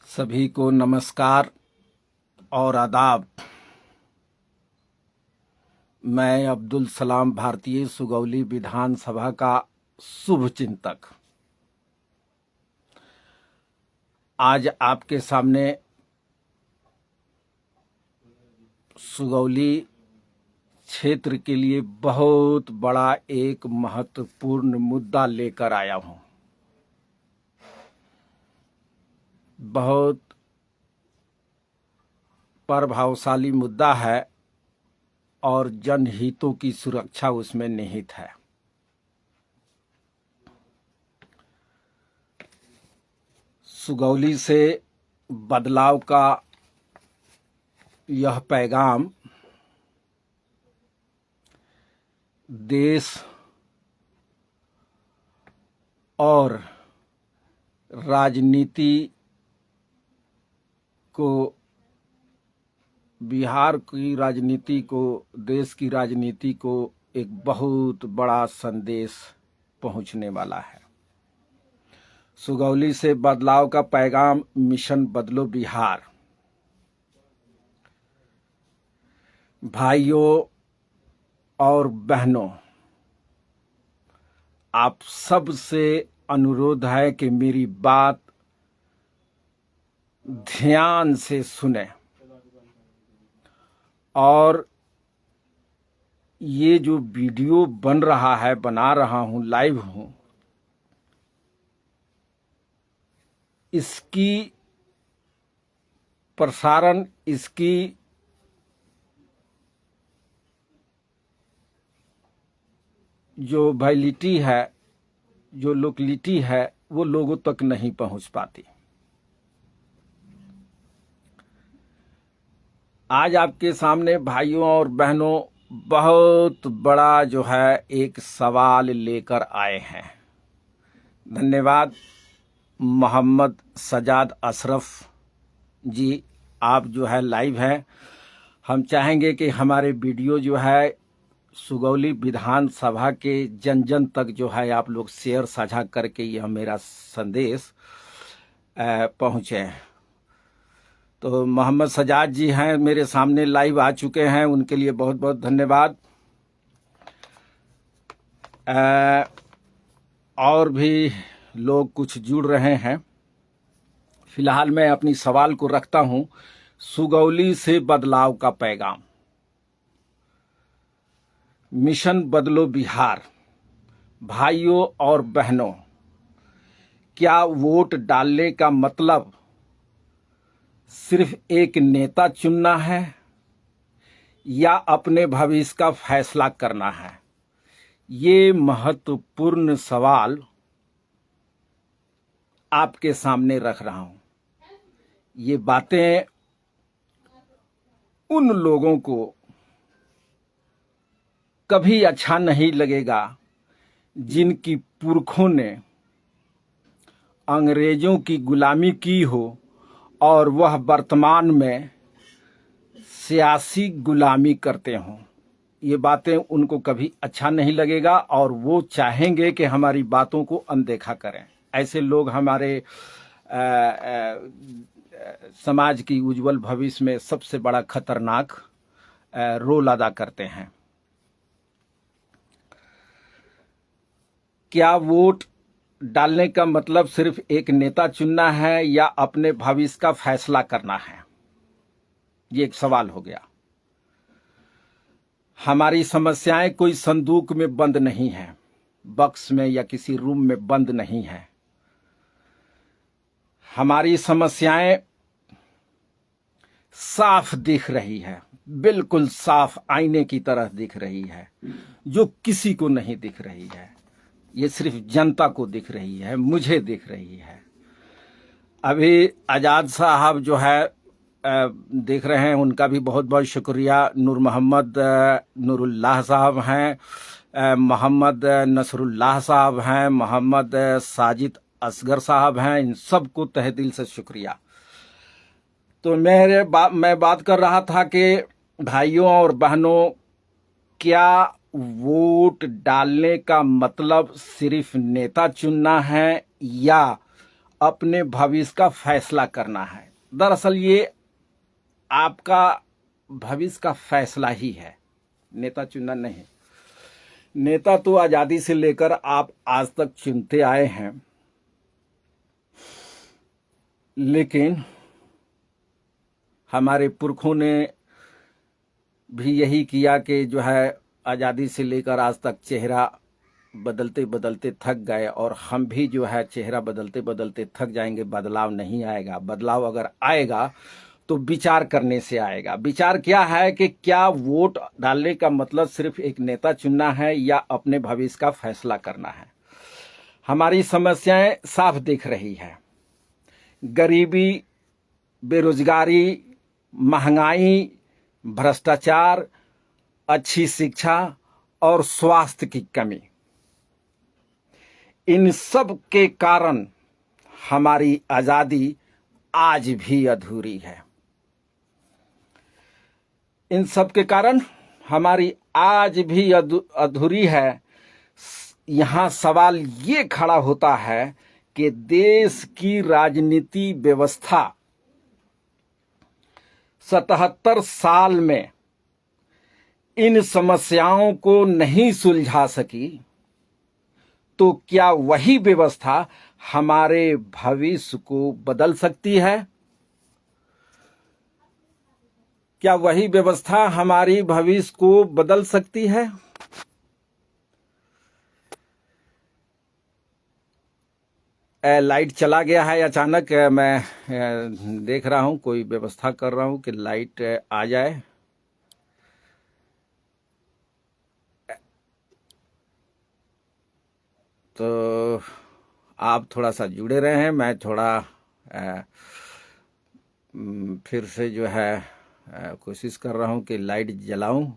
सभी को नमस्कार और आदाब। मैं अब्दुल सलाम भारतीय सुगौली विधानसभा का शुभ चिंतक आज आपके सामने सुगौली क्षेत्र के लिए बहुत बड़ा एक महत्वपूर्ण मुद्दा लेकर आया हूं। बहुत प्रभावशाली मुद्दा है और जनहितों की सुरक्षा उसमें निहित है। सुगौली से बदलाव का यह पैगाम देश और राजनीति को, बिहार की राजनीति को, देश की राजनीति को एक बहुत बड़ा संदेश पहुंचने वाला है। सुगौली से बदलाव का पैगाम, मिशन बदलो बिहार। भाइयों और बहनों, आप सब से अनुरोध है कि मेरी बात ध्यान से सुने और ये जो वीडियो बन रहा है, बना रहा हूं, लाइव हूं, इसकी प्रसारण, इसकी जो वैलिडिटी है, जो लोकलिटी है, वो लोगों तक नहीं पहुंच पाती। आज आपके सामने भाइयों और बहनों बहुत बड़ा जो है एक सवाल लेकर आए हैं। धन्यवाद मोहम्मद सजाद अशरफ जी, आप जो है लाइव हैं। हम चाहेंगे कि हमारे वीडियो जो है सुगौली विधानसभा के जन जन तक जो है आप लोग शेयर साझा करके यह मेरा संदेश पहुँचे। तो मोहम्मद सजाद जी हैं मेरे सामने, लाइव आ चुके हैं, उनके लिए बहुत बहुत धन्यवाद। और भी लोग कुछ जुड़ रहे हैं। फिलहाल मैं अपनी सवाल को रखता हूं, सुगौली से बदलाव का पैगाम, मिशन बदलो बिहार। भाइयों और बहनों, क्या वोट डालने का मतलब सिर्फ एक नेता चुनना है या अपने भविष्य का फैसला करना है? ये महत्वपूर्ण सवाल आपके सामने रख रहा हूं। ये बातें उन लोगों को कभी अच्छा नहीं लगेगा जिनकी पुरखों ने अंग्रेजों की गुलामी की हो और वह वर्तमान में सियासी गुलामी करते हों। ये बातें उनको कभी अच्छा नहीं लगेगा और वो चाहेंगे कि हमारी बातों को अनदेखा करें। ऐसे लोग हमारे समाज की उज्जवल भविष्य में सबसे बड़ा खतरनाक रोल अदा करते हैं। क्या वोट डालने का मतलब सिर्फ एक नेता चुनना है या अपने भविष्य का फैसला करना है? ये एक सवाल हो गया। हमारी समस्याएं कोई संदूक में बंद नहीं है, बक्स में या किसी रूम में बंद नहीं है। हमारी समस्याएं साफ दिख रही है, बिल्कुल साफ आईने की तरह दिख रही है, जो किसी को नहीं दिख रही है। ये सिर्फ जनता को दिख रही है, मुझे दिख रही है। अभी आजाद साहब जो है देख रहे हैं, उनका भी बहुत बहुत शुक्रिया। नूर मोहम्मद नूरुल्लाह साहब हैं, मोहम्मद नसरुल्लाह साहब हैं, मोहम्मद साजिद असगर साहब हैं, इन सबको तहे दिल से शुक्रिया। तो मैं बात कर रहा था कि भाइयों और बहनों, क्या वोट डालने का मतलब सिर्फ नेता चुनना है या अपने भविष्य का फैसला करना है। दरअसल ये आपका भविष्य का फैसला ही है, नेता चुनना नहीं। नेता तो आजादी से लेकर आप आज तक चुनते आए हैं, लेकिन हमारे पुरखों ने भी यही किया कि जो है आज़ादी से लेकर आज तक चेहरा बदलते बदलते थक गए, और हम भी जो है चेहरा बदलते बदलते थक जाएंगे। बदलाव नहीं आएगा। बदलाव अगर आएगा तो विचार करने से आएगा। विचार क्या है कि क्या वोट डालने का मतलब सिर्फ एक नेता चुनना है या अपने भविष्य का फैसला करना है। हमारी समस्याएं साफ दिख रही है। गरीबी, बेरोजगारी, महंगाई, भ्रष्टाचार, अच्छी शिक्षा और स्वास्थ्य की कमी, इन सब के कारण हमारी आजादी आज भी अधूरी है। इन सब के कारण हमारी आज भी अधूरी है। यहां सवाल ये खड़ा होता है कि देश की राजनीति व्यवस्था 77 साल में इन समस्याओं को नहीं सुलझा सकी, तो क्या वही व्यवस्था हमारे भविष्य को बदल सकती है? क्या वही व्यवस्था हमारी भविष्य को बदल सकती है? लाइट चला गया है अचानक। मैं देख रहा हूं, कोई व्यवस्था कर रहा हूं कि लाइट आ जाए। तो आप थोड़ा सा जुड़े रहे हैं। मैं थोड़ा फिर से जो है कोशिश कर रहा हूं कि लाइट जलाऊं,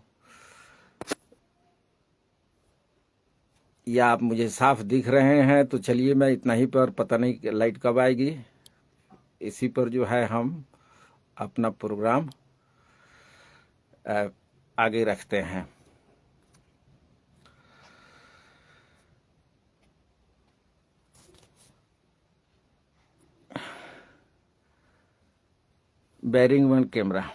या आप मुझे साफ दिख रहे हैं। तो चलिए, मैं इतना ही पर, पता नहीं लाइट कब आएगी। इसी पर जो है हम अपना प्रोग्राम आगे रखते हैं। Bearing 1 camera.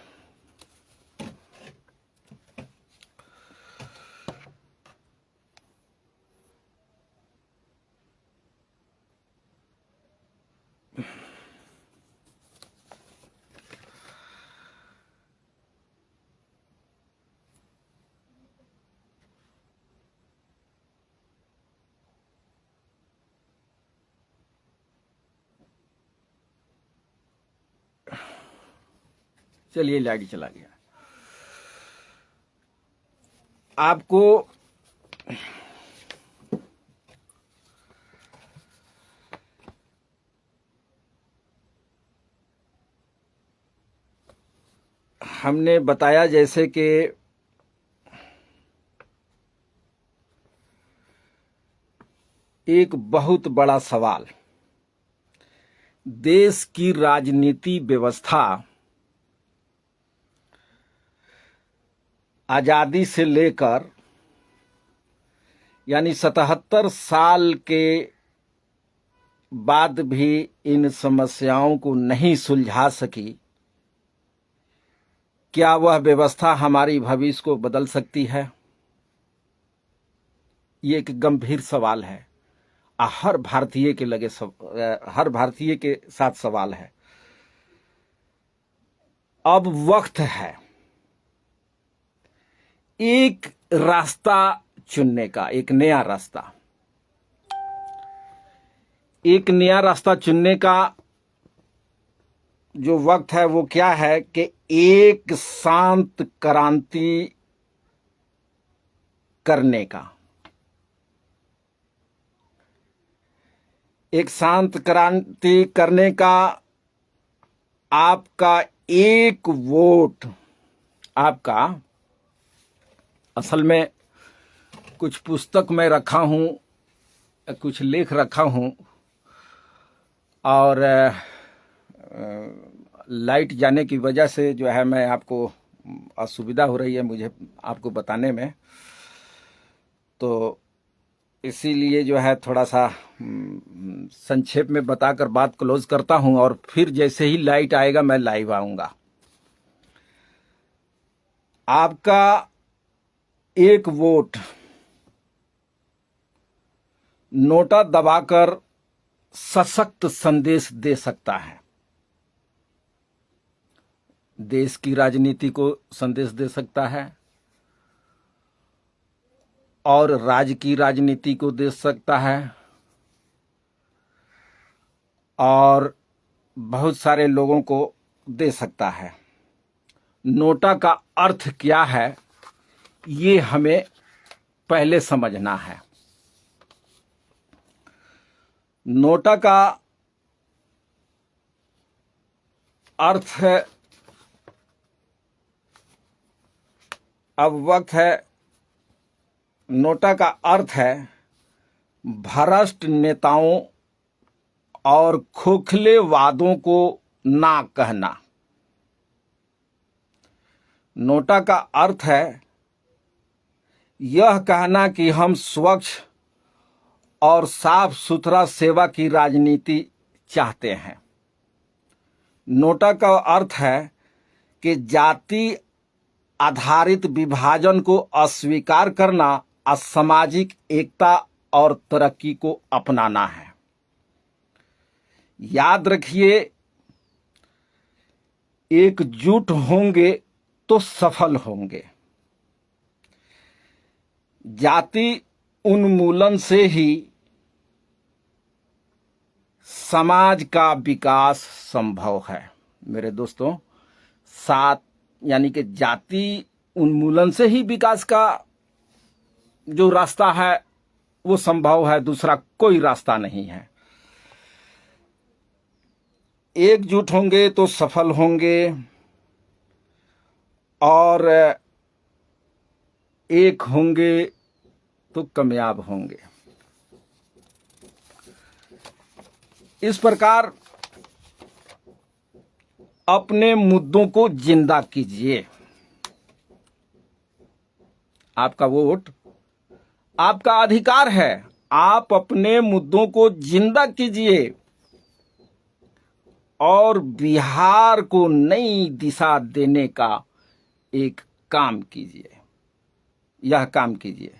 चलिए, लाइट चला गया। आपको हमने बताया जैसे कि एक बहुत बड़ा सवाल, देश की राजनीति व्यवस्था आजादी से लेकर यानी 77 साल के बाद भी इन समस्याओं को नहीं सुलझा सकी। क्या वह व्यवस्था हमारी भविष्य को बदल सकती है? ये एक गंभीर सवाल है। हर भारतीय के हर भारतीय के साथ सवाल है। अब वक्त है एक रास्ता चुनने का, एक नया रास्ता। एक नया रास्ता चुनने का जो वक्त है वो क्या है कि एक शांत क्रांति करने का। एक शांत क्रांति करने का आपका एक वोट, आपका, असल में कुछ पुस्तक मैं रखा हूं, कुछ लेख रखा हूं, और लाइट जाने की वजह से जो है मैं आपको असुविधा हो रही है मुझे आपको बताने में, तो इसीलिए जो है थोड़ा सा संक्षेप में बताकर बात क्लोज करता हूं, और फिर जैसे ही लाइट आएगा मैं लाइव आऊंगा। आपका एक वोट नोटा दबाकर सशक्त संदेश दे सकता है। देश की राजनीति को संदेश दे सकता है और राज्य की राजनीति को दे सकता है, और बहुत सारे लोगों को दे सकता है। नोटा का अर्थ क्या है ये हमें पहले समझना है। नोटा का अर्थ है, अब वक्त है, नोटा का अर्थ है भ्रष्ट नेताओं और खोखले वादों को ना कहना। नोटा का अर्थ है यह कहना कि हम स्वच्छ और साफ सुथरा सेवा की राजनीति चाहते हैं। नोटा का अर्थ है कि जाति आधारित विभाजन को अस्वीकार करना, असामाजिक एकता और तरक्की को अपनाना है। याद रखिए, एकजुट होंगे तो सफल होंगे। जाति उन्मूलन से ही समाज का विकास संभव है। मेरे दोस्तों, यानी कि जाति उन्मूलन से ही विकास का जो रास्ता है वो संभव है, दूसरा कोई रास्ता नहीं है। एकजुट होंगे तो सफल होंगे और एक होंगे तो कामयाब होंगे। इस प्रकार अपने मुद्दों को जिंदा कीजिए। आपका वोट आपका अधिकार है। आप अपने मुद्दों को जिंदा कीजिए और बिहार को नई दिशा देने का एक काम कीजिए। यह काम कीजिए।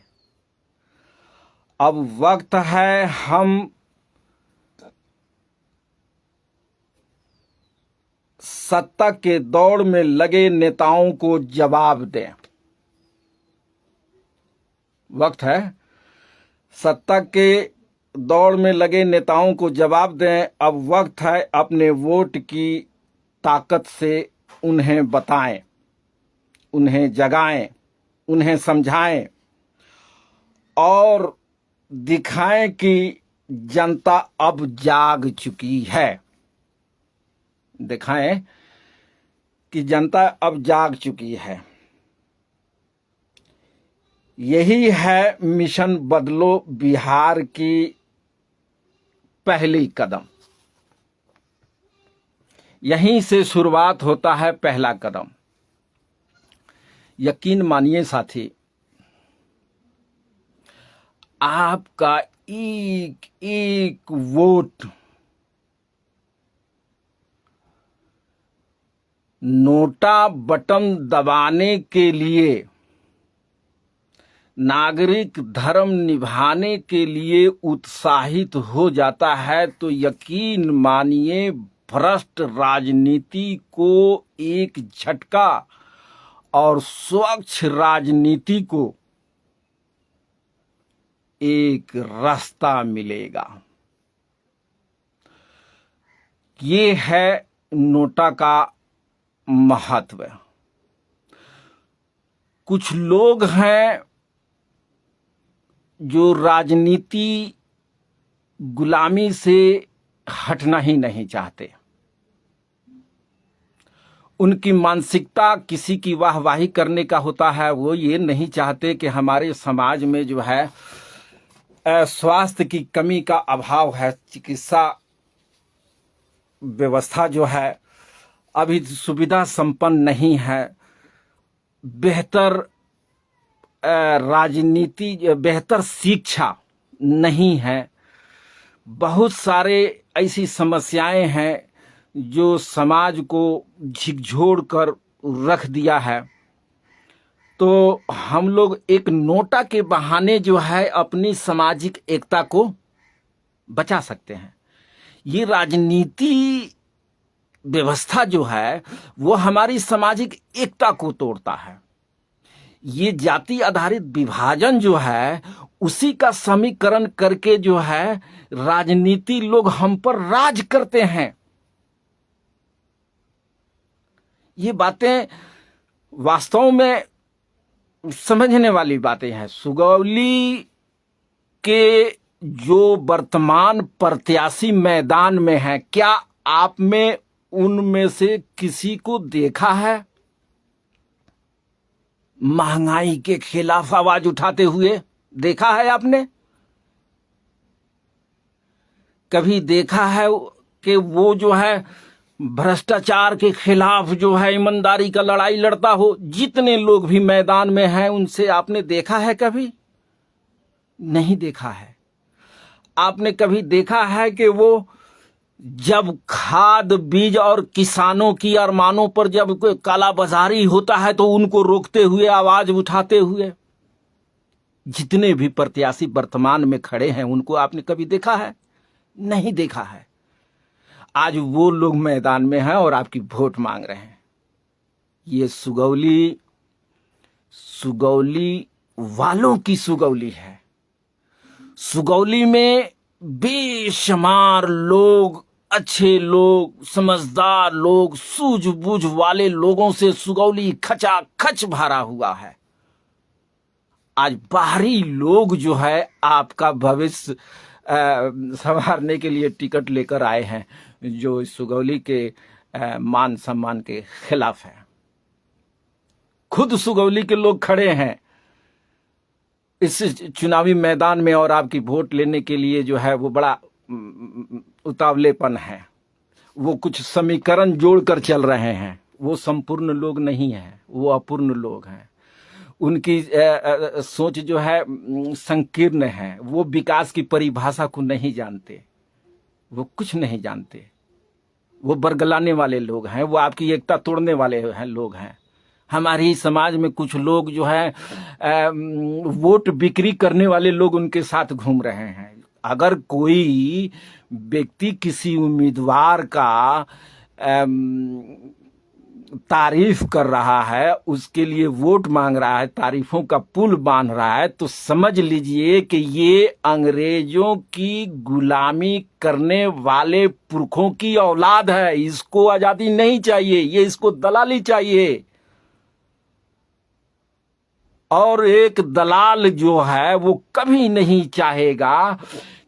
अब वक्त है हम सत्ता के दौड़ में लगे नेताओं को जवाब दें। वक्त है सत्ता के दौड़ में लगे नेताओं को जवाब दें। अब वक्त है अपने वोट की ताकत से उन्हें बताएं, उन्हें जगाएं, उन्हें समझाएं और दिखाएं कि जनता अब जाग चुकी है। दिखाएं कि जनता अब जाग चुकी है। यही है मिशन बदलो बिहार की पहली कदम। यहीं से शुरुआत होता है पहला कदम। यकीन मानिए साथी, आपका एक एक वोट नोटा बटन दबाने के लिए, नागरिक धर्म निभाने के लिए उत्साहित हो जाता है तो यकीन मानिए भ्रष्ट राजनीति को एक झटका और स्वच्छ राजनीति को एक रास्ता मिलेगा। ये है नोटा का महत्व। कुछ लोग हैं जो राजनीति गुलामी से हटना ही नहीं चाहते। उनकी मानसिकता किसी की वाहवाही करने का होता है। वो ये नहीं चाहते कि हमारे समाज में जो है स्वास्थ्य की कमी का अभाव है, चिकित्सा व्यवस्था जो है अभी सुविधा संपन्न नहीं है, बेहतर राजनीति, बेहतर शिक्षा नहीं है, बहुत सारे ऐसी समस्याएं हैं जो समाज को झिकझोर कर रख दिया है। तो हम लोग एक नोटा के बहाने जो है अपनी सामाजिक एकता को बचा सकते हैं। ये राजनीति व्यवस्था जो है वो हमारी सामाजिक एकता को तोड़ता है। ये जाति आधारित विभाजन जो है उसी का समीकरण करके जो है राजनीति लोग हम पर राज करते हैं। ये बातें वास्तव में समझने वाली बातें हैं। सुगौली के जो वर्तमान प्रत्याशी मैदान में हैं, क्या आपने उनमें से किसी को देखा है महंगाई के खिलाफ आवाज उठाते हुए? देखा है आपने? कभी देखा है कि वो जो है भ्रष्टाचार के खिलाफ जो है ईमानदारी का लड़ाई लड़ता हो? जितने लोग भी मैदान में हैं उनसे आपने देखा है? कभी नहीं देखा है। आपने कभी देखा है कि वो जब खाद बीज और किसानों की अरमानों पर जब कोई कालाबाजारी होता है तो उनको रोकते हुए आवाज उठाते हुए? जितने भी प्रत्याशी वर्तमान में खड़े हैं उनको आपने कभी देखा है? नहीं देखा है। आज वो लोग मैदान में हैं और आपकी वोट मांग रहे हैं। ये सुगौली वालों की सुगौली है। सुगौली में बेशुमार लोग, अच्छे लोग, समझदार लोग, सूझबूझ वाले लोगों से सुगौली खचाखच भरा हुआ है। आज बाहरी लोग जो है आपका भविष्य संवारने के लिए टिकट लेकर आए हैं, जो सुगौली के मान सम्मान के खिलाफ है। खुद सुगौली के लोग खड़े हैं इस चुनावी मैदान में और आपकी वोट लेने के लिए जो है वो बड़ा उतावलेपन है। वो कुछ समीकरण जोड़कर चल रहे हैं। वो संपूर्ण लोग नहीं हैं, वो अपूर्ण लोग हैं। उनकी सोच जो है संकीर्ण है। वो विकास की परिभाषा को नहीं जानते, वो कुछ नहीं जानते। वो बरगलाने वाले लोग हैं, वो आपकी एकता तोड़ने वाले हैं लोग हैं। हमारे ही समाज में कुछ लोग जो है वोट बिक्री करने वाले लोग उनके साथ घूम रहे हैं। अगर कोई व्यक्ति किसी उम्मीदवार का तारीफ कर रहा है, उसके लिए वोट मांग रहा है, तारीफों का पुल बांध रहा है, तो समझ लीजिए कि ये अंग्रेजों की गुलामी करने वाले पुरखों की औलाद है। इसको आजादी नहीं चाहिए, ये इसको दलाली चाहिए। और एक दलाल जो है वो कभी नहीं चाहेगा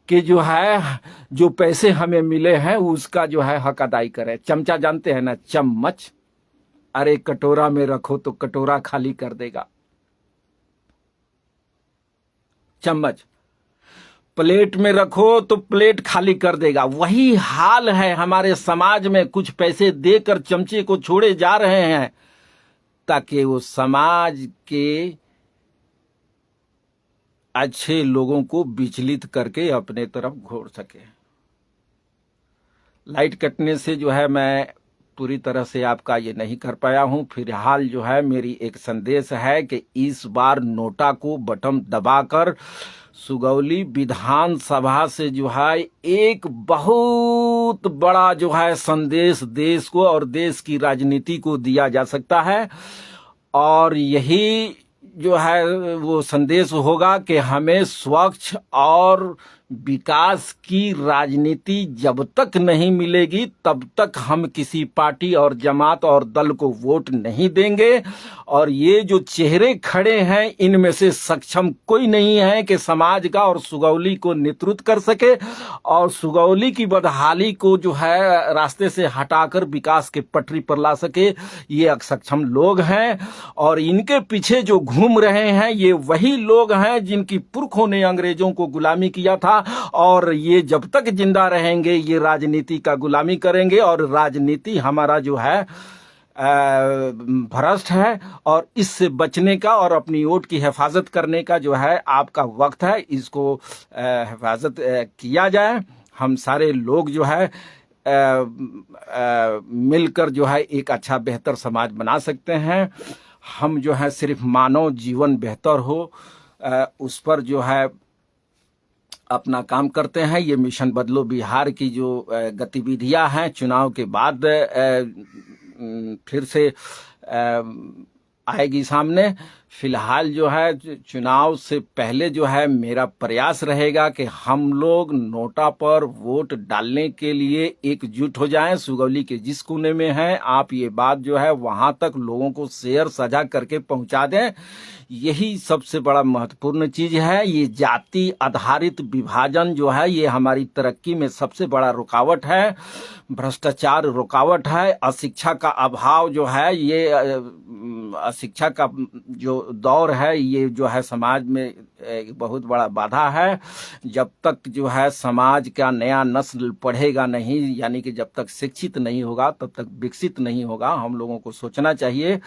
कि जो है जो पैसे हमें मिले हैं उसका जो है हक अदाई करे। चमचा जानते हैं ना, चम्मच, अरे कटोरा में रखो तो कटोरा खाली कर देगा। चम्मच प्लेट में रखो तो प्लेट खाली कर देगा। वही हाल है हमारे समाज में। कुछ पैसे देकर चमचे को छोड़े जा रहे हैं ताकि वो समाज के अच्छे लोगों को विचलित करके अपने तरफ घोर सके। लाइट कटने से जो है मैं पूरी तरह से आपका ये नहीं कर पाया हूं। फिलहाल जो है मेरी एक संदेश है कि इस बार नोटा को बटन दबाकर सुगौली विधानसभा से जो है एक बहुत बड़ा जो है संदेश देश को और देश की राजनीति को दिया जा सकता है। और यही जो है वो संदेश होगा कि हमें स्वच्छ और विकास की राजनीति जब तक नहीं मिलेगी तब तक हम किसी पार्टी और जमात और दल को वोट नहीं देंगे। और ये जो चेहरे खड़े हैं इनमें से सक्षम कोई नहीं है कि समाज का और सुगौली को नेतृत्व कर सके और सुगौली की बदहाली को जो है रास्ते से हटाकर विकास के पटरी पर ला सके। ये असक्षम लोग हैं और इनके पीछे जो घूम रहे हैं ये वही लोग हैं जिनकी पुरखों ने अंग्रेजों को गुलामी किया था। और ये जब तक जिंदा रहेंगे ये राजनीति का गुलामी करेंगे। और राजनीति हमारा जो है भ्रष्ट है और इससे बचने का और अपनी वोट की हिफाजत करने का जो है आपका वक्त है। इसको हिफाजत किया जाए हम सारे लोग जो है मिलकर जो है एक अच्छा बेहतर समाज बना सकते हैं। हम जो है सिर्फ मानव जीवन बेहतर हो उस पर जो है अपना काम करते हैं। ये मिशन बदलो बिहार की जो गतिविधियां हैं चुनाव के बाद फिर से आएगी सामने। फिलहाल जो है चुनाव से पहले जो है मेरा प्रयास रहेगा कि हम लोग नोटा पर वोट डालने के लिए एकजुट हो जाएं। सुगौली के जिस कोने में हैं आप ये बात जो है वहां तक लोगों को शेयर साझा करके पहुंचा दें। यही सबसे बड़ा महत्वपूर्ण चीज है। ये जाति आधारित विभाजन जो है ये हमारी तरक्की में सबसे बड़ा रुकावट है। भ्रष्टाचार रुकावट है। अशिक्षा का अभाव जो है ये अशिक्षा का जो दौर है ये जो है समाज में एक बहुत बड़ा बाधा है। जब तक जो है समाज का नया नस्ल पढ़ेगा नहीं, यानी कि जब तक शिक्षित नहीं होगा तब तक विकसित नहीं होगा। हम लोगों को सोचना चाहिए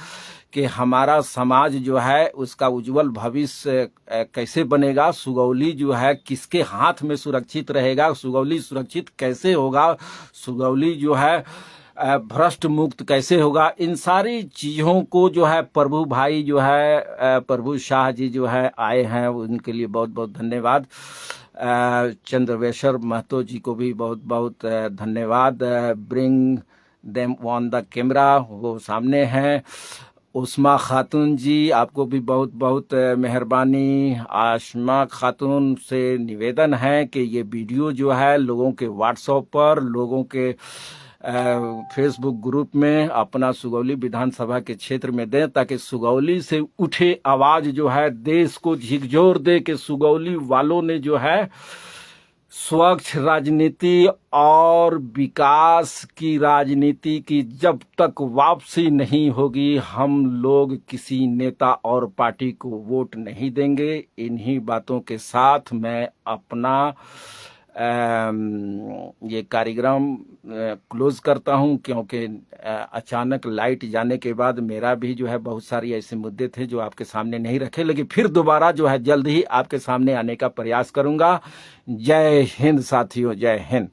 कि हमारा समाज जो है उसका उज्जवल भविष्य कैसे बनेगा, सुगौली जो है किसके हाथ में सुरक्षित रहेगा, सुगौली सुरक्षित कैसे होगा, सुगौली जो है भ्रष्ट मुक्त कैसे होगा। इन सारी चीजों को जो है प्रभु भाई जो है प्रभु शाह जी जो है आए हैं उनके लिए बहुत बहुत धन्यवाद। चंद्रवेशर महतो जी को भी बहुत बहुत धन्यवाद। Bring them on the camera, वो सामने हैं। उस्मा खातून जी आपको भी बहुत बहुत मेहरबानी। आशमा खातून से निवेदन है कि ये वीडियो जो है लोगों के व्हाट्सएप पर, लोगों के फेसबुक ग्रुप में अपना सुगौली विधानसभा के क्षेत्र में दें ताकि सुगौली से उठे आवाज जो है देश को झिकझोर दे कि सुगौली वालों ने जो है स्वच्छ राजनीति और विकास की राजनीति की जब तक वापसी नहीं होगी हम लोग किसी नेता और पार्टी को वोट नहीं देंगे। इन्हीं बातों के साथ मैं अपना ये कार्यक्रम क्लोज करता हूं, क्योंकि अचानक लाइट जाने के बाद मेरा भी जो है बहुत सारी ऐसे मुद्दे थे जो आपके सामने नहीं रखे, लेकिन फिर दोबारा जो है जल्द ही आपके सामने आने का प्रयास करूंगा। जय हिंद साथियों, जय हिंद।